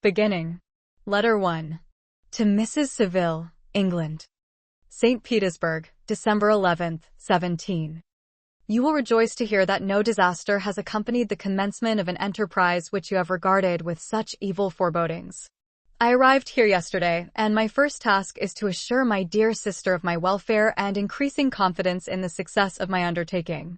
Beginning. Letter 1. To Mrs. Seville, England. St. Petersburg, December 11th, 17. You will rejoice to hear that no disaster has accompanied the commencement of an enterprise which you have regarded with such evil forebodings. I arrived here yesterday, and my first task is to assure my dear sister of my welfare and increasing confidence in the success of my undertaking.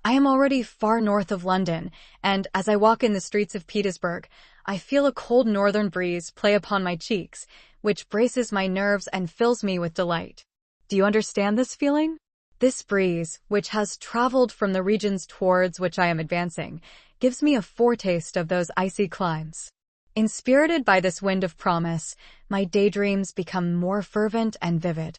I am already far north of London, and as I walk in the streets of Petersburg, I feel a cold northern breeze play upon my cheeks, which braces my nerves and fills me with delight. Do you understand this feeling? This breeze, which has traveled from the regions towards which I am advancing, gives me a foretaste of those icy climes. Inspirited by this wind of promise, my daydreams become more fervent and vivid.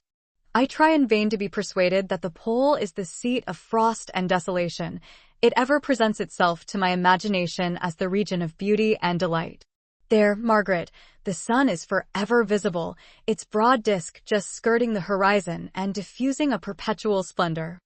I try in vain to be persuaded that the pole is the seat of frost and desolation. It ever presents itself to my imagination as the region of beauty and delight. There, Margaret, the sun is forever visible, its broad disk just skirting the horizon and diffusing a perpetual splendor.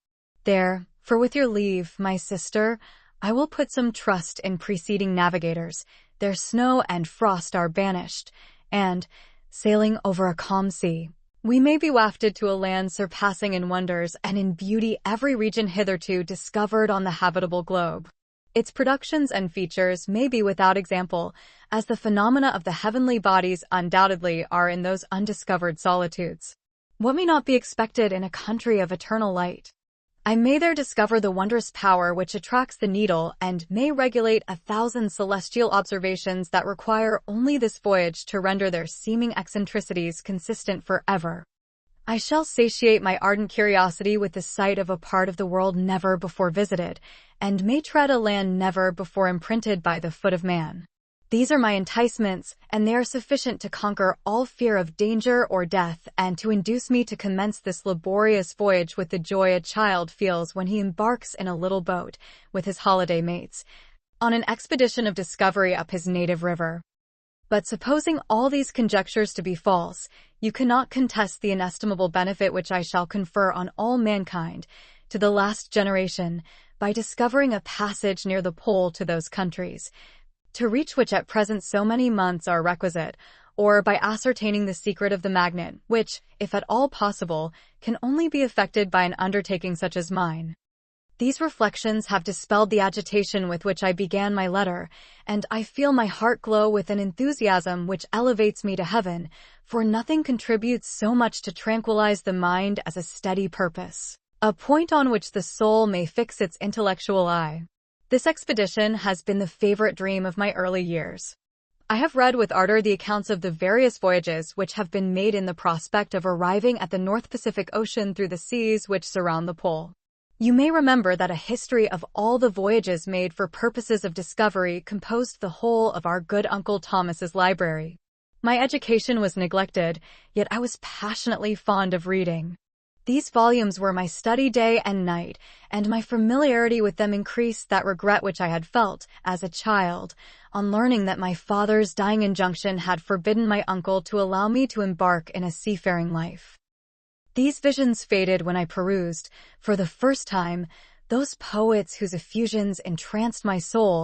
There, for with your leave, my sister, I will put some trust in preceding navigators. Their snow and frost are banished, and, sailing over a calm sea, we may be wafted to a land surpassing in wonders and in beauty every region hitherto discovered on the habitable globe. Its productions and features may be without example, as the phenomena of the heavenly bodies undoubtedly are in those undiscovered solitudes. What may not be expected in a country of eternal light? I may there discover the wondrous power which attracts the needle and may regulate 1,000 celestial observations that require only this voyage to render their seeming eccentricities consistent forever. I shall satiate my ardent curiosity with the sight of a part of the world never before visited, and may tread a land never before imprinted by the foot of man. These are my enticements, and they are sufficient to conquer all fear of danger or death and to induce me to commence this laborious voyage with the joy a child feels when he embarks in a little boat, with his holiday mates, on an expedition of discovery up his native river. But supposing all these conjectures to be false, you cannot contest the inestimable benefit which I shall confer on all mankind, to the last generation, by discovering a passage near the pole to those countries, to reach which at present so many months are requisite, or by ascertaining the secret of the magnet, which, if at all possible, can only be effected by an undertaking such as mine. These reflections have dispelled the agitation with which I began my letter, and I feel my heart glow with an enthusiasm which elevates me to heaven, for nothing contributes so much to tranquilize the mind as a steady purpose, a point on which the soul may fix its intellectual eye. This expedition has been the favorite dream of my early years. I have read with ardor the accounts of the various voyages which have been made in the prospect of arriving at the North Pacific Ocean through the seas which surround the pole. You may remember that a history of all the voyages made for purposes of discovery composed the whole of our good Uncle Thomas's library. My education was neglected, yet I was passionately fond of reading. These volumes were my study day and night, and my familiarity with them increased that regret which I had felt, as a child, on learning that my father's dying injunction had forbidden my uncle to allow me to embark in a seafaring life. These visions faded when I perused, for the first time, those poets whose effusions entranced my soul,